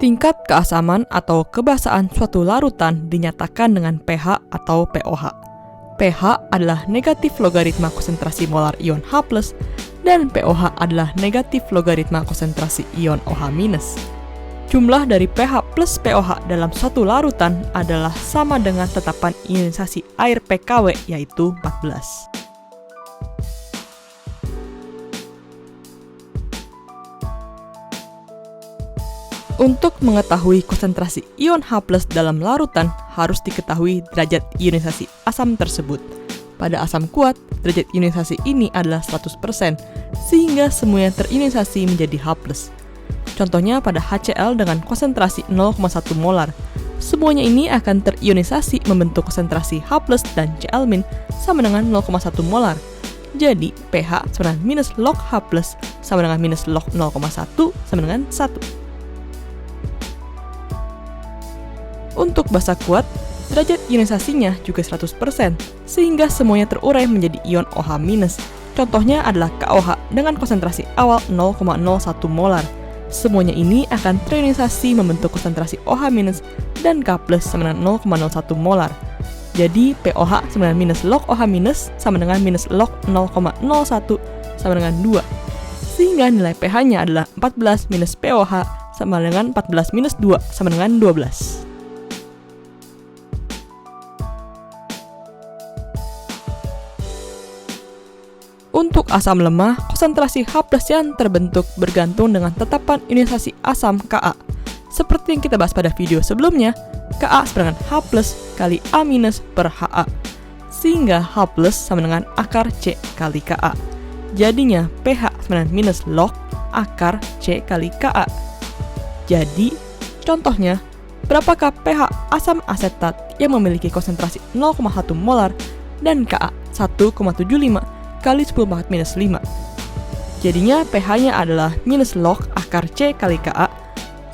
Tingkat keasaman atau kebasaan suatu larutan dinyatakan dengan pH atau pOH. pH adalah negatif logaritma konsentrasi molar ion H+, dan pOH adalah negatif logaritma konsentrasi ion OH-. Jumlah dari pH plus pOH dalam suatu larutan adalah sama dengan tetapan ionisasi air pKw, yaitu 14. Untuk mengetahui konsentrasi ion H+ dalam larutan, harus diketahui derajat ionisasi asam tersebut. Pada asam kuat, derajat ionisasi ini adalah 100%, sehingga semuanya terionisasi menjadi H+. Contohnya pada HCl dengan konsentrasi 0,1 molar. Semuanya ini akan terionisasi membentuk konsentrasi H+ dan Cl- sama dengan 0,1 molar. Jadi, pH sama dengan minus log H+ sama dengan minus log 0,1 sama dengan 1. Untuk basa kuat, derajat ionisasinya juga 100%, sehingga semuanya terurai menjadi ion OH-. Contohnya adalah KOH dengan konsentrasi awal 0,01 molar. Semuanya ini akan terionisasi membentuk konsentrasi OH- dan K+ sama dengan 0,01 molar. Jadi, POH sama dengan minus log OH- sama dengan minus log 0,01 sama dengan 2. Sehingga nilai pH-nya adalah 14 minus POH sama dengan 14 minus 2 sama dengan 12. Untuk asam lemah, konsentrasi H+ yang terbentuk bergantung dengan tetapan ionisasi asam Ka. Seperti yang kita bahas pada video sebelumnya, Ka sama dengan H+ kali A- per Ha. Sehingga H+ sama dengan akar C kali Ka. Jadinya pH sama dengan minus log akar C kali Ka. Jadi, contohnya, berapakah pH asam asetat yang memiliki konsentrasi 0,1 molar dan Ka 1,75 kali 10⁻⁻⁵. Jadinya pH-nya adalah minus log akar C kali Ka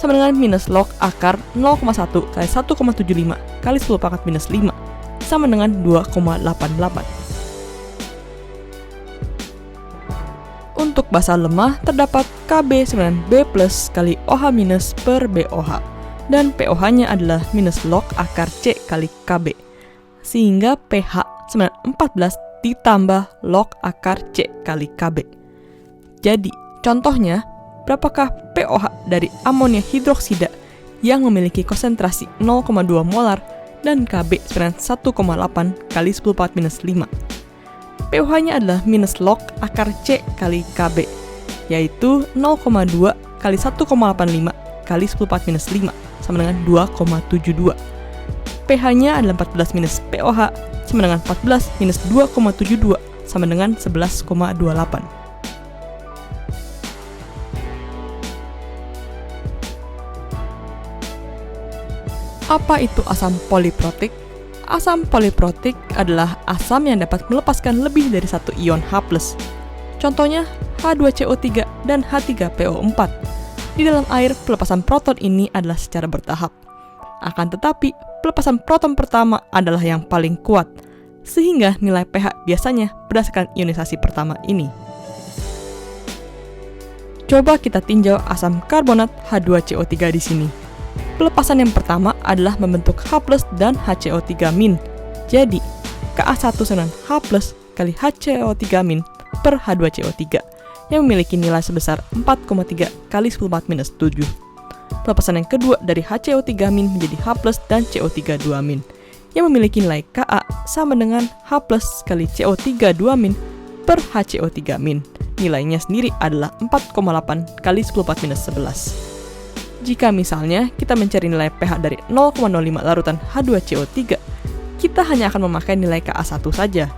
sama dengan minus log akar 0,1 kali 1,75 kali 10⁻⁵ sama dengan 2,88. Untuk basa lemah terdapat Kb sama dengan B+ kali OH- per BOH, dan pOH-nya adalah minus log akar C kali Kb, sehingga pH sama dengan 14 ditambah log akar C kali Kb. Jadi, contohnya, berapakah pOH dari amonia hidroksida yang memiliki konsentrasi 0,2 molar dan Kb sama dengan 1,8 kali 10⁻⁵. pOH-nya adalah minus log akar C kali Kb, yaitu 0,2 kali 1,85 kali 10⁻⁵ sama dengan 2,72. pH-nya adalah 14 minus pOH sama dengan 14 minus 2,72 sama dengan 11,28. Apa itu asam poliprotik? Asam poliprotik adalah asam yang dapat melepaskan lebih dari satu ion H+. Contohnya H2CO3 dan H3PO4. Di dalam air, pelepasan proton ini adalah secara bertahap. Akan tetapi, pelepasan proton pertama adalah yang paling kuat, sehingga nilai pH biasanya berdasarkan ionisasi pertama ini. Coba kita tinjau asam karbonat H2CO3 di sini. Pelepasan yang pertama adalah membentuk H+ dan HCO3-. Jadi, Ka1 sama dengan H+ kali HCO3- per H2CO3 yang memiliki nilai sebesar 4,3 kali 10⁻⁷. Pelepasan yang kedua dari HCO3- menjadi H+ dan CO3-2- yang memiliki nilai Ka sama dengan H+ kali CO3-2- per HCO3-. Nilainya sendiri adalah 4,8 kali 10⁻⁻11. Jika misalnya kita mencari nilai pH dari 0,05 larutan H2CO3, kita hanya akan memakai nilai Ka1 saja.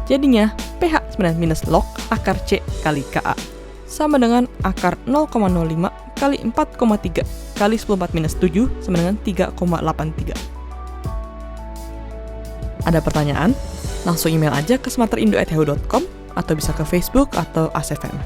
Jadinya pH sama dengan minus log akar C kali Ka sama dengan akar 0,05 kali 4,3 kali 10⁻⁷ sama dengan 3,83. Ada pertanyaan? Langsung email aja ke smarterindo@yahoo.com atau bisa ke Facebook atau ASFM.